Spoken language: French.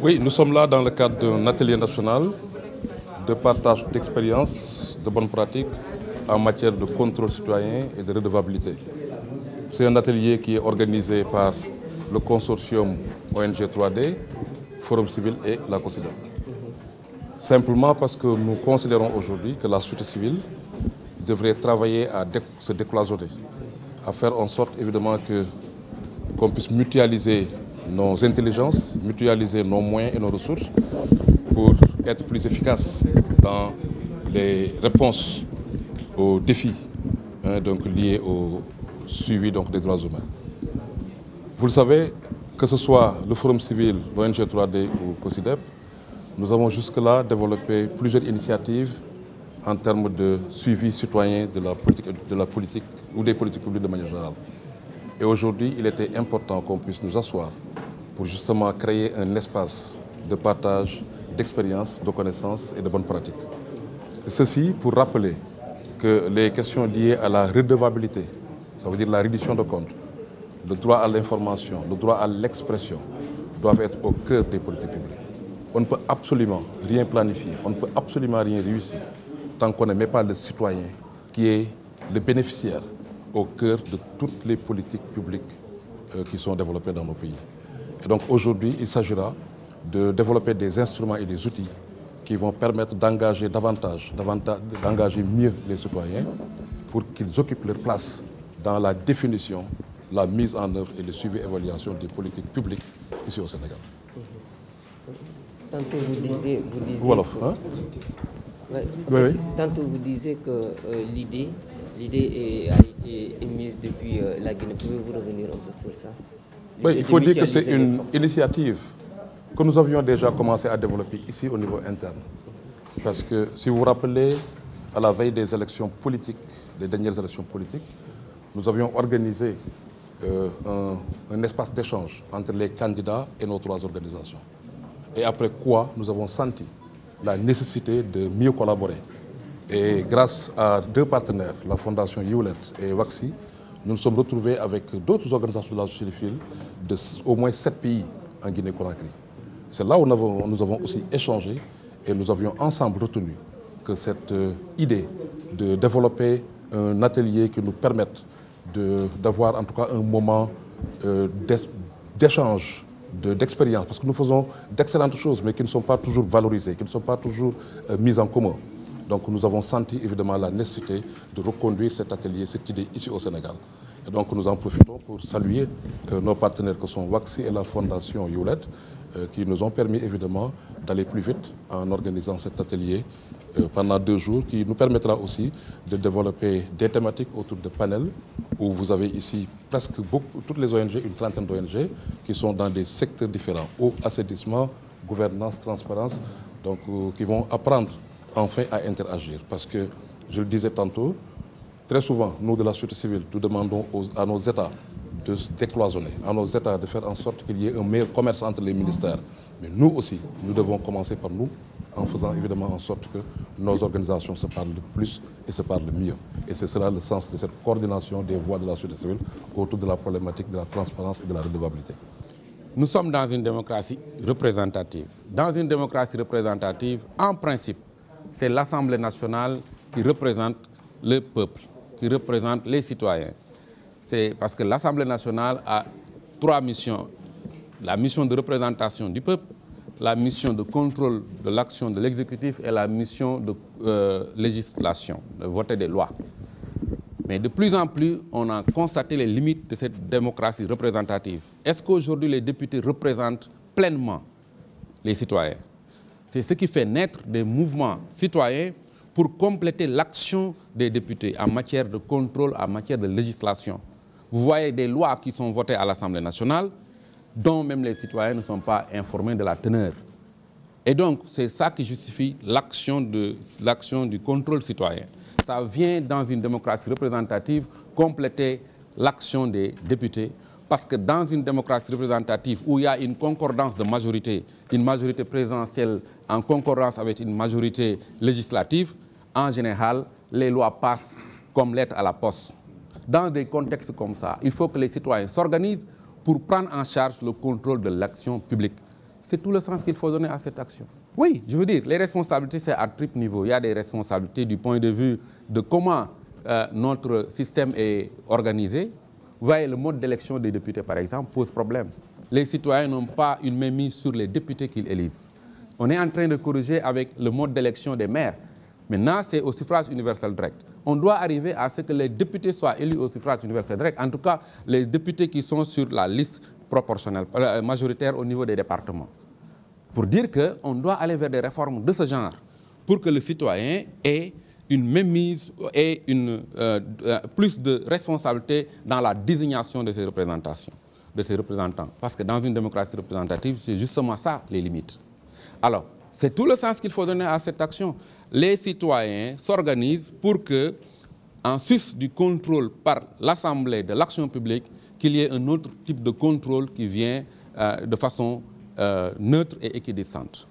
Oui, nous sommes là dans le cadre d'un atelier national de partage d'expériences, de bonnes pratiques en matière de contrôle citoyen et de redevabilité. C'est un atelier qui est organisé par le consortium ONG 3D, Forum Civil et la COSIDEP. Simplement parce que nous considérons aujourd'hui que la société civile devrait travailler à se décloisonner, à faire en sorte évidemment qu'on puisse mutualiser nos intelligences, mutualiser nos moyens et nos ressources pour être plus efficaces dans les réponses aux défis liés au suivi des droits humains. Vous le savez, que ce soit le Forum civil, l'ONG 3D ou COSIDEP, nous avons jusque-là développé plusieurs initiatives en termes de suivi citoyen de la politique ou des politiques publiques de manière générale. Et aujourd'hui, il était important qu'on puisse nous asseoir pour justement créer un espace de partage d'expériences, de connaissances et de bonnes pratiques. Ceci pour rappeler que les questions liées à la redevabilité, ça veut dire la reddition de comptes, le droit à l'information, le droit à l'expression, doivent être au cœur des politiques publiques. On ne peut absolument rien planifier, on ne peut absolument rien réussir tant qu'on ne met pas le citoyen qui est le bénéficiaire au cœur de toutes les politiques publiques qui sont développées dans nos pays. Et donc aujourd'hui, il s'agira de développer des instruments et des outils qui vont permettre d'engager d'engager mieux les citoyens pour qu'ils occupent leur place dans la définition, la mise en œuvre et le suivi et évaluation des politiques publiques ici au Sénégal. Tantôt vous disiez voilà, hein? Oui. Tantôt vous disiez que l'idée a été émise depuis la Guinée. Pouvez-vous revenir un peu sur ça? Oui, il faut dire que c'est une initiative que nous avions déjà commencé à développer ici au niveau interne. Parce que si vous vous rappelez, à la veille des élections politiques, des dernières élections politiques, nous avions organisé un espace d'échange entre les candidats et nos trois organisations. Et après quoi, nous avons senti la nécessité de mieux collaborer. Et grâce à deux partenaires, la Fondation Hewlett et WACSI, nous nous sommes retrouvés avec d'autres organisations de la société civile de au moins 7 pays en Guinée-Conakry. C'est là où nous avons aussi échangé et nous avions ensemble retenu que cette idée de développer un atelier qui nous permette d'avoir en tout cas un moment d'échange, d'expérience, parce que nous faisons d'excellentes choses, mais qui ne sont pas toujours valorisées, qui ne sont pas toujours mises en commun. Donc nous avons senti évidemment la nécessité de reconduire cet atelier, cette idée ici au Sénégal. Et donc nous en profitons pour saluer nos partenaires que sont WACSI et la Fondation Hewlett, qui nous ont permis évidemment d'aller plus vite en organisant cet atelier pendant 2 jours, qui nous permettra aussi de développer des thématiques autour de panels, où vous avez ici presque toutes les ONG, une trentaine d'ONG, qui sont dans des secteurs différents, eau, assainissement, gouvernance, transparence, donc qui vont apprendre enfin à interagir. Parce que, je le disais tantôt, très souvent, nous de la société civile, nous demandons à nos États de se décloisonner, à nos États de faire en sorte qu'il y ait un meilleur commerce entre les ministères. Mais nous aussi, nous devons commencer par nous, en faisant évidemment en sorte que nos organisations se parlent le plus et se parlent le mieux. Et ce sera le sens de cette coordination des voix de la société civile autour de la problématique de la transparence et de la redevabilité. Nous sommes dans une démocratie représentative. Dans une démocratie représentative, en principe, c'est l'Assemblée nationale qui représente le peuple, qui représente les citoyens. C'est parce que l'Assemblée nationale a 3 missions. La mission de représentation du peuple, la mission de contrôle de l'action de l'exécutif et la mission de législation, de voter des lois. Mais de plus en plus, on a constaté les limites de cette démocratie représentative. Est-ce qu'aujourd'hui les députés représentent pleinement les citoyens? C'est ce qui fait naître des mouvements citoyens pour compléter l'action des députés en matière de contrôle, en matière de législation. Vous voyez des lois qui sont votées à l'Assemblée nationale, dont même les citoyens ne sont pas informés de la teneur. Et donc, c'est ça qui justifie l'action du contrôle citoyen. Ça vient, dans une démocratie représentative, compléter l'action des députés. Parce que dans une démocratie représentative où il y a une concordance de majorité, une majorité présidentielle en concordance avec une majorité législative, en général, les lois passent comme lettre à la poste. Dans des contextes comme ça, il faut que les citoyens s'organisent pour prendre en charge le contrôle de l'action publique. C'est tout le sens qu'il faut donner à cette action. Oui, je veux dire, les responsabilités, c'est à triple niveau. Il y a des responsabilités du point de vue de comment notre système est organisé. Vous voyez, le mode d'élection des députés, par exemple, pose problème. Les citoyens n'ont pas une mainmise sur les députés qu'ils élisent. On est en train de corriger avec le mode d'élection des maires. Maintenant, c'est au suffrage universel direct. On doit arriver à ce que les députés soient élus au suffrage universel direct. En tout cas, les députés qui sont sur la liste proportionnelle, majoritaire au niveau des départements. Pour dire qu'on doit aller vers des réformes de ce genre pour que le citoyen ait une mainmise et plus de responsabilité dans la désignation de ses représentations, de ses représentants. Parce que dans une démocratie représentative, c'est justement ça les limites. Alors, c'est tout le sens qu'il faut donner à cette action. Les citoyens s'organisent pour que, en sus du contrôle par l'Assemblée de l'action publique, qu'il y ait un autre type de contrôle qui vient de façon neutre et équidistante.